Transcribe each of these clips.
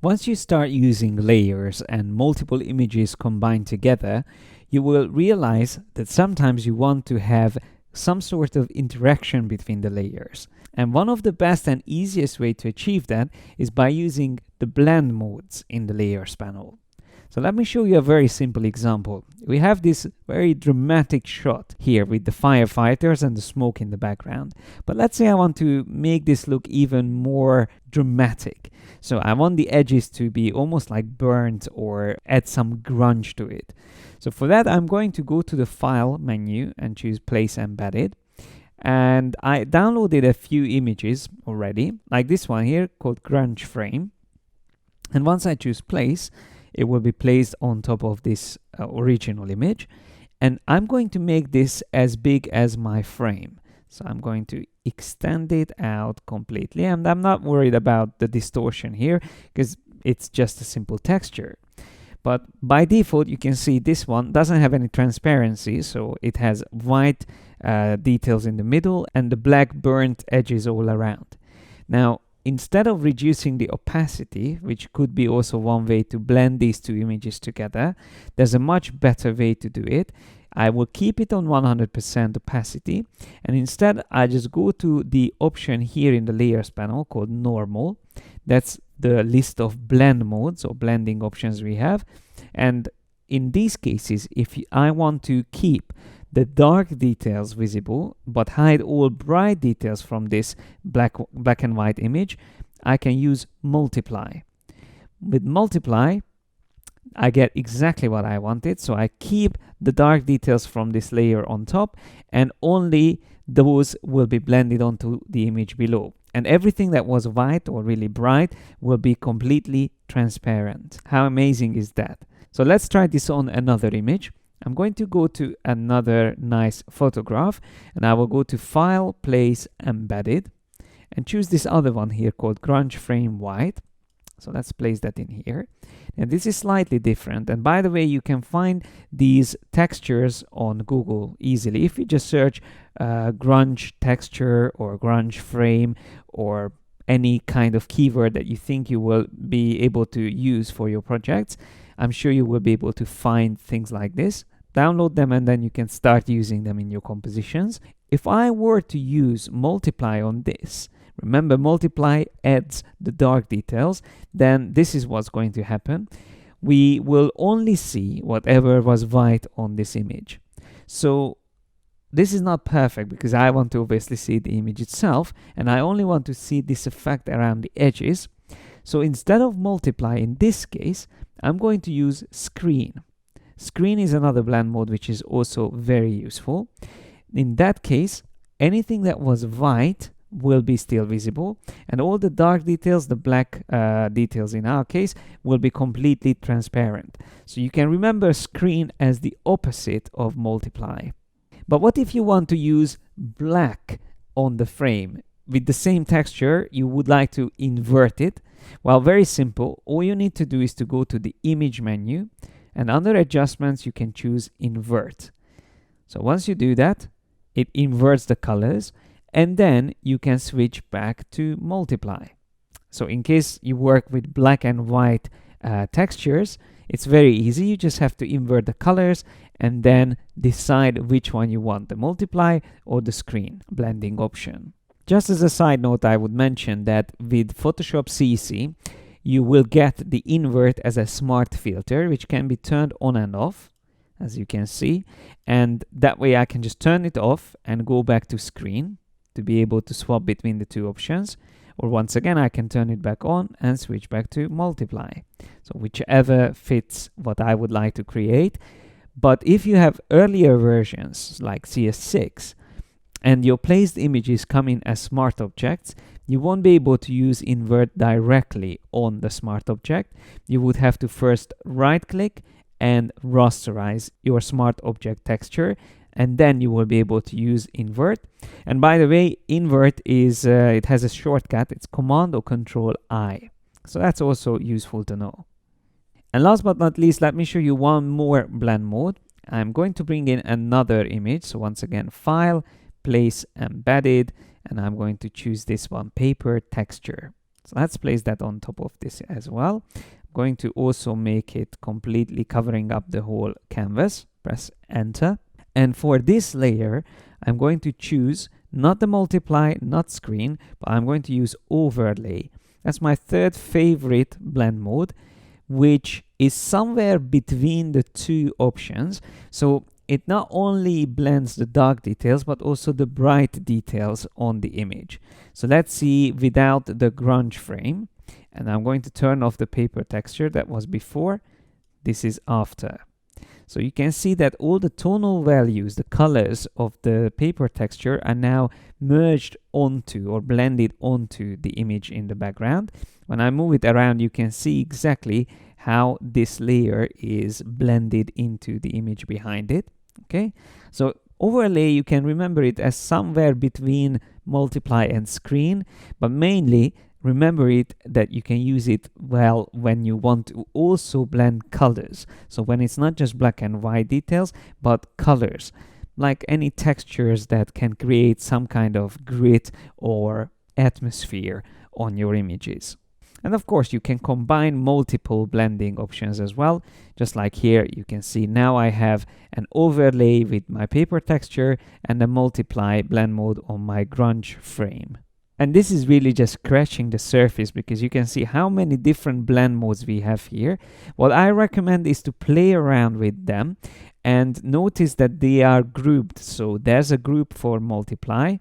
Once you start using layers and multiple images combined together, you will realize that sometimes you want to have some sort of interaction between the layers. And one of the best and easiest way to achieve that is by using the blend modes in the layers panel. So let me show you a very simple example. We have this very dramatic shot here with the firefighters and the smoke in the background. But let's say I want to make this look even more dramatic. So I want the edges to be almost like burnt or add some grunge to it. So for that, I'm going to go to the File menu and choose Place Embedded. And I downloaded a few images already, like this one here called Grunge Frame. And once I choose Place, it will be placed on top of this original image. And I'm going to make this as big as my frame. So I'm going to extend it out completely. And I'm not worried about the distortion here because it's just a simple texture. But by default, you can see this one doesn't have any transparency. So it has white details in the middle and the black burnt edges all around. Now, instead of reducing the opacity, which could be also one way to blend these two images together, there's a much better way to do it. I will keep it on 100% opacity, and instead I just go to the option here in the layers panel called normal. That's the list of blend modes or blending options we have. And in these cases, if I want to keep the dark details visible but hide all bright details from this black and white image, I can use multiply. With multiply, I get exactly what I wanted. So I keep the dark details from this layer on top, and only those will be blended onto the image below. And everything that was white or really bright will be completely transparent. How amazing is that? So let's try this on another image. I'm going to go to another nice photograph, and I will go to File, Place, Embedded, and choose this other one here called Grunge Frame White. So let's place that in here. And this is slightly different. And by the way, you can find these textures on Google easily. If you just search grunge texture or grunge frame or any kind of keyword that you think you will be able to use for your projects, I'm sure you will be able to find things like this. Download them and then you can start using them in your compositions. If I were to use multiply on this, remember multiply adds the dark details, then this is what's going to happen. We will only see whatever was white on this image. So this is not perfect because I want to obviously see the image itself, and I only want to see this effect around the edges. So instead of multiply in this case, I'm going to use screen. Screen is another blend mode which is also very useful. In that case, anything that was white will be still visible, and all the dark details, the black details in our case, will be completely transparent. So you can remember screen as the opposite of multiply. But what if you want to use black on the frame? With the same texture, you would like to invert it. Well, very simple. All you need to do is to go to the image menu, and under adjustments, you can choose invert. So once you do that, it inverts the colors, and then you can switch back to multiply. So in case you work with black and white textures, it's very easy. You just have to invert the colors and then decide which one you want, the multiply or the screen blending option. Just as a side note, I would mention that with Photoshop CC, you will get the invert as a smart filter, which can be turned on and off, as you can see. And that way I can just turn it off and go back to screen to be able to swap between the two options. Or once again, I can turn it back on and switch back to multiply. So whichever fits what I would like to create. But if you have earlier versions like CS6 and your placed images come in as smart objects, you won't be able to use invert directly on the smart object. You would have to first right click and rasterize your smart object texture, and then you will be able to use invert. And by the way, invert is it has a shortcut. It's Command or Control I. So that's also useful to know. And last but not least, let me show you one more blend mode. I'm going to bring in another image. So once again, File, Place, Embedded, and I'm going to choose this one, Paper Texture. So let's place that on top of this as well. I'm going to also make it completely covering up the whole canvas. Press enter. And for this layer, I'm going to choose not the multiply, not screen, but I'm going to use overlay. That's my third favorite blend mode, which is somewhere between the two options. So it not only blends the dark details, but also the bright details on the image. So let's see without the grunge frame. And I'm going to turn off the paper texture that was before. This is after. So you can see that all the tonal values, the colors of the paper texture are now merged onto or blended onto the image in the background. When I move it around, you can see exactly how this layer is blended into the image behind it. Okay, so overlay, you can remember it as somewhere between multiply and screen, but mainly remember it that you can use it well when you want to also blend colors. So when it's not just black and white details, but colors, like any textures that can create some kind of grit or atmosphere on your images. And of course, you can combine multiple blending options as well. Just like here, you can see now I have an overlay with my paper texture and a multiply blend mode on my grunge frame. And this is really just scratching the surface because you can see how many different blend modes we have here. What I recommend is to play around with them and notice that they are grouped. So there's a group for multiply.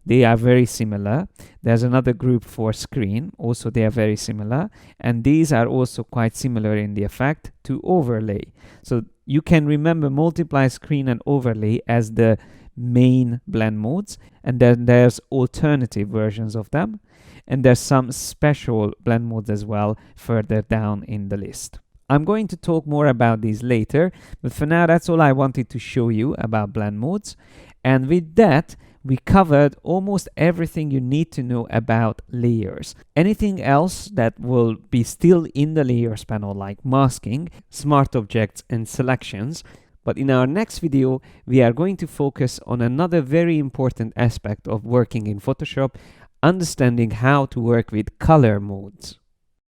They are very similar. There's another group for screen. Also, they are very similar. And these are also quite similar in the effect to overlay. So you can remember multiply, screen, and overlay as the main blend modes. And then there's alternative versions of them. And there's some special blend modes as well further down in the list. I'm going to talk more about these later. But for now, that's all I wanted to show you about blend modes. And with that, we covered almost everything you need to know about layers. Anything else that will be still in the layers panel, like masking, smart objects, and selections. But in our next video, we are going to focus on another very important aspect of working in Photoshop, understanding how to work with color modes.